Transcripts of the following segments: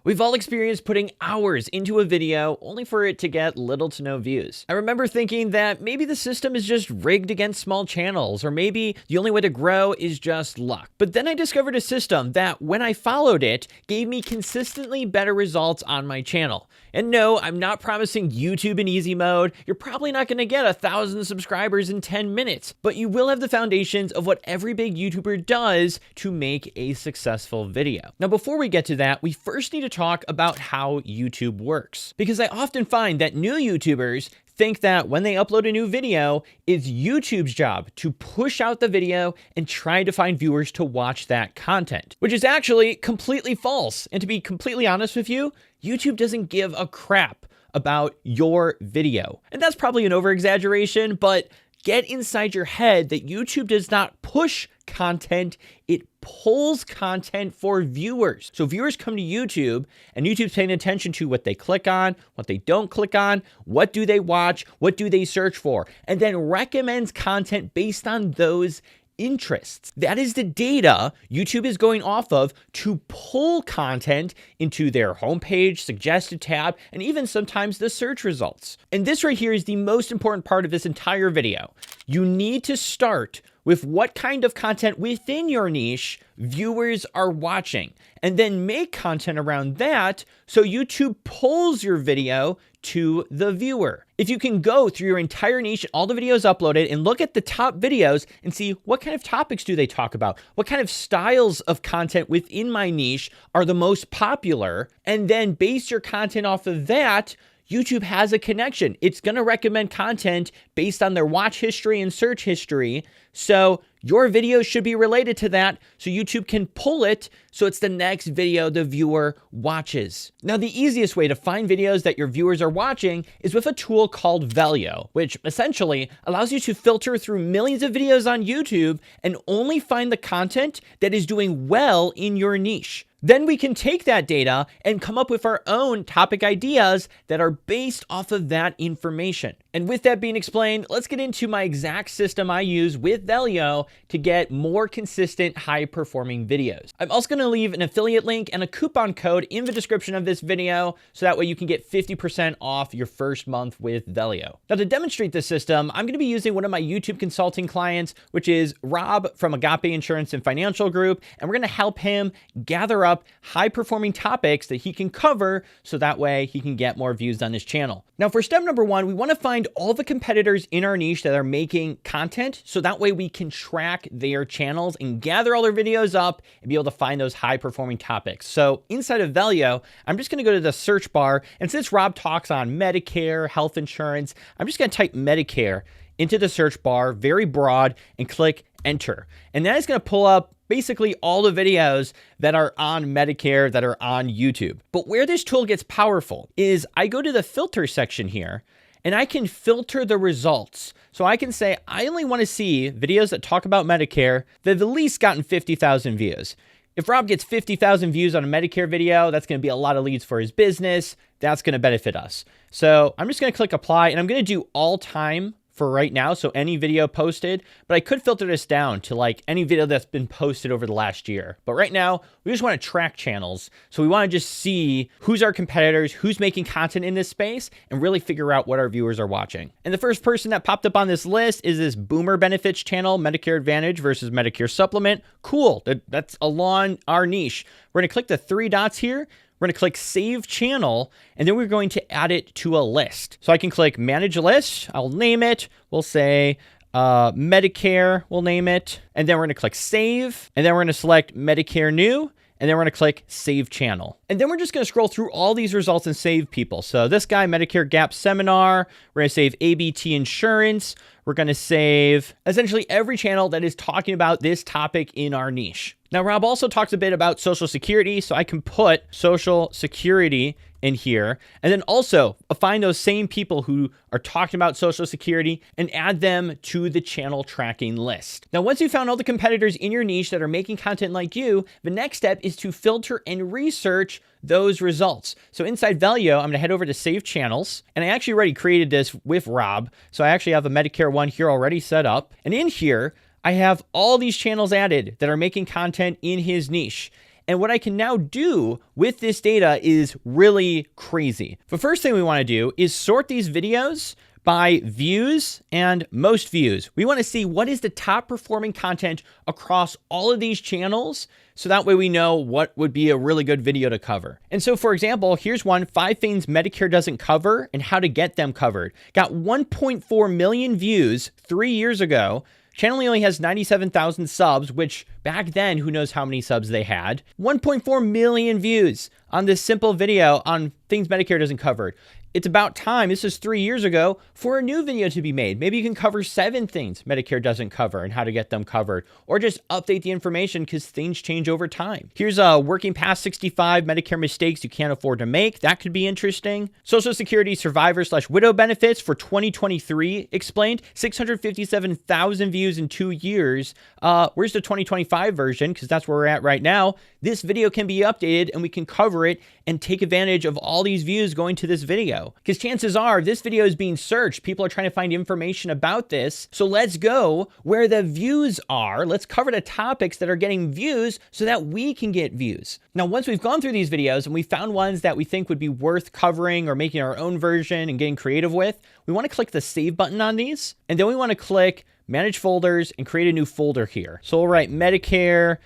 We've all experienced putting hours into a video only for it to get little to no views. I remember thinking that maybe the system is just rigged against small channels, or maybe the only way to grow is just luck. But then I discovered a system that, when I followed it, gave me consistently better results on my channel. And no, I'm not promising YouTube in easy mode. You're probably not going to get 1,000 subscribers in 10 minutes, but you will have the foundations of what every big YouTuber does to make a successful video. Now, before we get to that, we first need to talk about how YouTube works, because I often find that new YouTubers think that when they upload a new video, it's YouTube's job to push out the video and try to find viewers to watch that content, which is actually completely false. And to be completely honest with you, YouTube doesn't give a crap about your video. And that's probably an over-exaggeration, but get inside your head that YouTube does not push content, it pulls content for viewers. So viewers come to YouTube, and YouTube's paying attention to what they click on, what they don't click on, what do they watch, what do they search for, and then recommends content based on those interests. That is the data YouTube is going off of to pull content into their homepage, suggested tab, and even sometimes the search results. And this right here is the most important part of this entire video. You need to start with what kind of content within your niche viewers are watching, and then make content around that so YouTube pulls your video to the viewer. If you can go through your entire niche, all the videos uploaded, and look at the top videos and see what kind of topics do they talk about, what kind of styles of content within my niche are the most popular, and then base your content off of that, YouTube has a connection. It's going to recommend content based on their watch history and search history. So your video should be related to that, so YouTube can pull it so it's the next video the viewer watches. Now, the easiest way to find videos that your viewers are watching is with a tool called Velio, which essentially allows you to filter through millions of videos on YouTube and only find the content that is doing well in your niche. Then we can take that data and come up with our own topic ideas that are based off of that information. And with that being explained, let's get into my exact system I use with Velio to get more consistent, high-performing videos. I'm also going to leave an affiliate link and a coupon code in the description of this video, so that way you can get 50% off your first month with Velio. Now, to demonstrate this system, I'm going to be using one of my YouTube consulting clients, which is Rob from Agape Insurance and Financial Group, and we're going to help him gather up high-performing topics that he can cover, so that way he can get more views on his channel. Now, for step number one, we want to find all the competitors in our niche that are making content, so that way we can track their channels and gather all their videos up and be able to find those high-performing topics. So inside of Velio, I'm just going to go to the search bar, and since Rob talks on Medicare, health insurance, I'm just going to type Medicare into the search bar, very broad, and click enter. And that is going to pull up basically all the videos that are on Medicare that are on YouTube. But where this tool gets powerful is I go to the filter section here, and I can filter the results. So I can say, I only want to see videos that talk about Medicare that have at least gotten 50,000 views. If Rob gets 50,000 views on a Medicare video, that's going to be a lot of leads for his business. That's going to benefit us. So I'm just going to click apply, and I'm going to do all time for right now, so any video posted, but I could filter this down to like any video that's been posted over the last year. But right now, we just want to track channels. So we want to just see who's our competitors, who's making content in this space, and really figure out what our viewers are watching. And the first person that popped up on this list is this Boomer Benefits channel, Medicare Advantage versus Medicare Supplement. Cool, that's along our niche. We're gonna click the three dots here. We're going to click Save Channel, and then we're going to add it to a list. So I can click Manage List. I'll name it. We'll say Medicare. We'll name it. And then we're going to click Save. And then we're going to select Medicare New. And then we're going to click Save Channel. And then we're just going to scroll through all these results and save people. So this guy, Medicare Gap Seminar. We're going to save ABT Insurance. We're going to save essentially every channel that is talking about this topic in our niche. Now, Rob also talks a bit about Social Security, so I can put Social Security in here, and then also find those same people who are talking about Social Security and add them to the channel tracking list. Now, once you found all the competitors in your niche that are making content like you, the next step is to filter and research those results. So inside Velio, I'm going to head over to Save Channels, and I actually already created this with Rob. So I actually have a Medicare one here already set up, and in here, I have all these channels added that are making content in his niche. And what I can now do with this data is really crazy. The first thing we want to do is sort these videos by views and most views. We want to see what is the top performing content across all of these channels, so that way we know what would be a really good video to cover. And so, for example, here's one, 5 things Medicare doesn't cover and how to get them covered. Got 1.4 million views 3 years ago. Channel only has 97,000 subs, which back then, who knows how many subs they had. 1.4 million views on this simple video on things Medicare doesn't cover. It's about time, this is 3 years ago, for a new video to be made. Maybe you can cover 7 things Medicare doesn't cover and how to get them covered, or just update the information because things change over time. Here's a working past 65 Medicare mistakes you can't afford to make. That could be interesting. Social Security survivor/widow benefits for 2023 explained. 657,000 views in 2 years. Where's the 2025 version? Because that's where we're at right now. This video can be updated and we can cover it and take advantage of all these views going to this video. Because chances are this video is being searched. People are trying to find information about this. So let's go where the views are. Let's cover the topics that are getting views so that we can get views. Now, once we've gone through these videos and we found ones that we think would be worth covering or making our own version and getting creative with, we want to click the save button on these. And then we want to click manage folders and create a new folder here. So we'll write Medicare,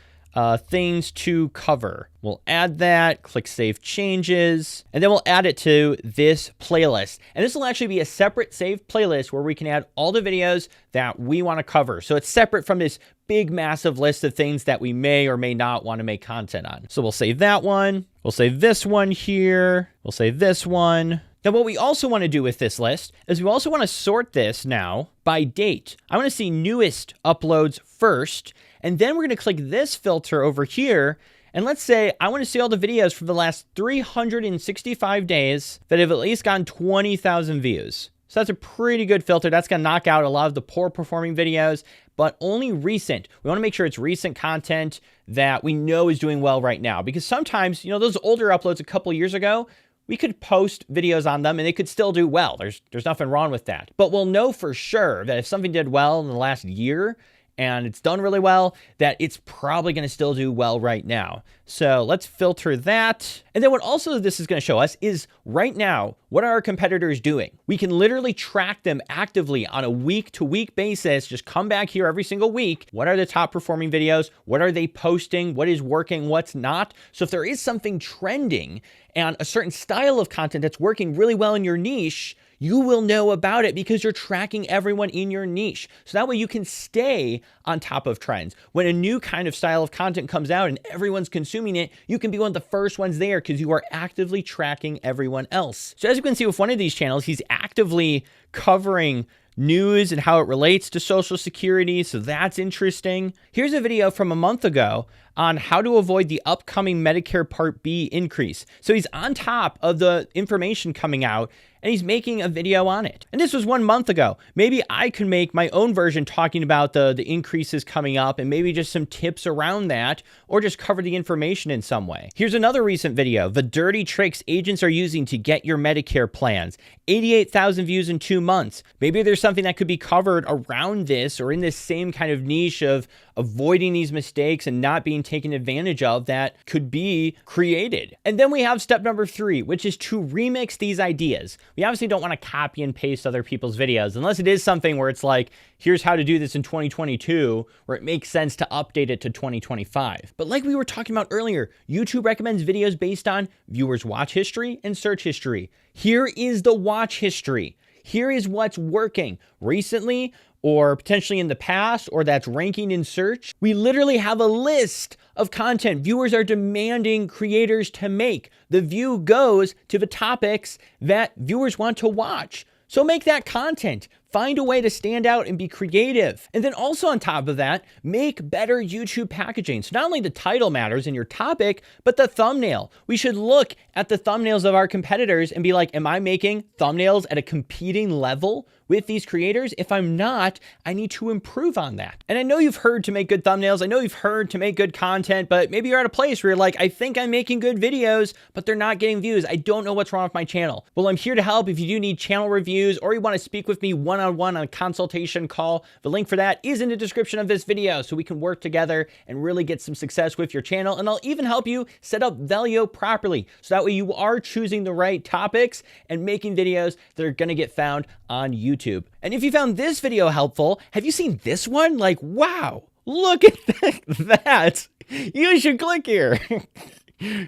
things to cover. We'll add that, click save changes, and then we'll add it to this playlist. And this will actually be a separate saved playlist where we can add all the videos that we want to cover. So it's separate from this big, massive list of things that we may or may not want to make content on. So we'll save that one. We'll save this one here. We'll save this one. Now, what we also want to do with this list is we also want to sort this now by date. I want to see newest uploads first, and then we're going to click this filter over here. And let's say I want to see all the videos from the last 365 days that have at least gotten 20,000 views. So that's a pretty good filter. That's going to knock out a lot of the poor performing videos, but only recent. We want to make sure it's recent content that we know is doing well right now. Because sometimes, you know, those older uploads a couple years ago, we could post videos on them and they could still do well. There's nothing wrong with that. But we'll know for sure that if something did well in the last year and it's done really well, that it's probably going to still do well right now. So let's filter that. And then what also this is going to show us is right now, what are our competitors doing? We can literally track them actively on a week-to-week basis. Just come back here every single week. What are the top performing videos? What are they posting? What is working? What's not? So if there is something trending and a certain style of content that's working really well in your niche, you will know about it because you're tracking everyone in your niche. So that way you can stay on top of trends. When a new kind of style of content comes out and everyone's consuming it, you can be one of the first ones there because you are actively tracking everyone else. So as you can see with one of these channels, he's actively covering news and how it relates to Social Security. So that's interesting. Here's a video from a month ago on how to avoid the upcoming Medicare Part B increase. So he's on top of the information coming out and he's making a video on it. And this was 1 month ago. Maybe I could make my own version talking about the increases coming up and maybe just some tips around that, or just cover the information in some way. Here's another recent video, the dirty tricks agents are using to get your Medicare plans. 88,000 views in 2 months. Maybe there's something that could be covered around this or in this same kind of niche of avoiding these mistakes and not being taken advantage of that could be created. And then we have step number 3, which is to remix these ideas. We obviously don't want to copy and paste other people's videos unless it is something where it's like, here's how to do this in 2022, where it makes sense to update it to 2025. But like we were talking about earlier, YouTube recommends videos based on viewers' watch history and search history. Here is the watch history. Here is what's working recently or potentially in the past, or that's ranking in search. We literally have a list of content viewers are demanding creators to make. The view goes to the topics that viewers want to watch. So make that content. Find a way to stand out and be creative. And then also on top of that, make better YouTube packaging. So not only the title matters in your topic, but the thumbnail. We should look at the thumbnails of our competitors and be like, am I making thumbnails at a competing level with these creators? If I'm not, I need to improve on that. And I know you've heard to make good thumbnails. I know you've heard to make good content, but maybe you're at a place where you're like, I think I'm making good videos, but they're not getting views. I don't know what's wrong with my channel. Well, I'm here to help. If you do need channel reviews or you want to speak with me one-on-one on a consultation call, the link for that is in the description of this video so we can work together and really get some success with your channel. And I'll even help you set up value properly so that way you are choosing the right topics and making videos that are going to get found on YouTube. And if you found this video helpful, have you seen this one? Like, wow, look at that. You should click here.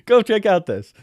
Go check out this.